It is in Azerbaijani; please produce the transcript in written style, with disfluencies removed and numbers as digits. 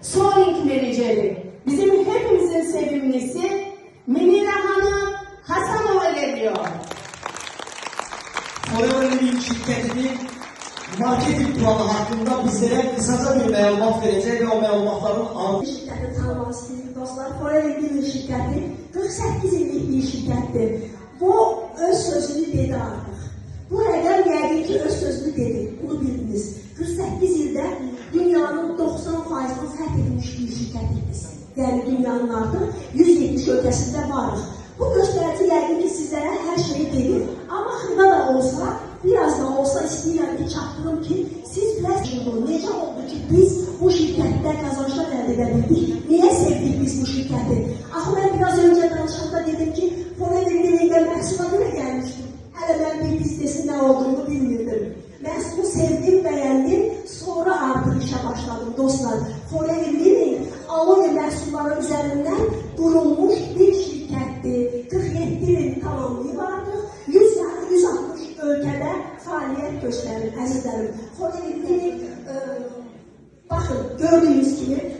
Soaring menajeri, bizim hepimizin sevimlisi Münire Hanım Hasanova geliyor. Forever Living şirketinin marketing planı hakkında bizlere kısaca bir məlumat verəcək və o məlumatların ardından Şirkəti tanımaq istəyirik dostlar. Forever Living şirkəti 48 illik bir şirkətdir. Bu öz sözünü dedi artıq. Bu rəqəm yəqin ki öz sözünü dedi. Bunu bildiniz. 48 ildə dünyanın 90%'ını fərq edilmiş bir şirkətik biz. Yəni dünyanın artıq 170 ölkəsində varıq. Bu göstərici yəqin ki sizlərə hər şeyi dedi. Amma xırda da olsa, biraz da olsa istəyirəm ki çatdırım ki siz biraz necə oldu ki biz bu şirkətdə qazançlar əldə edə bildik? Niyə sevdik biz bu şirkəti? Axı mən biraz öncə danışanda dedim ki Forever Living'ə məhsula görə gəlmişdim. Hələ mən bir biznesin nə olduğunu bilmirdim. Məhsulu sevdim, bəyəndim, sonra artıq işə başladım dostlar. Forever Living aloe məhsulları üzərindən qurulmuş bir şirkətdir. 47 il tamamlayıb artıq 160 ölkədə fəaliyyət göstərir əzizlərim. Forever Living baxın gördüyünüz kimi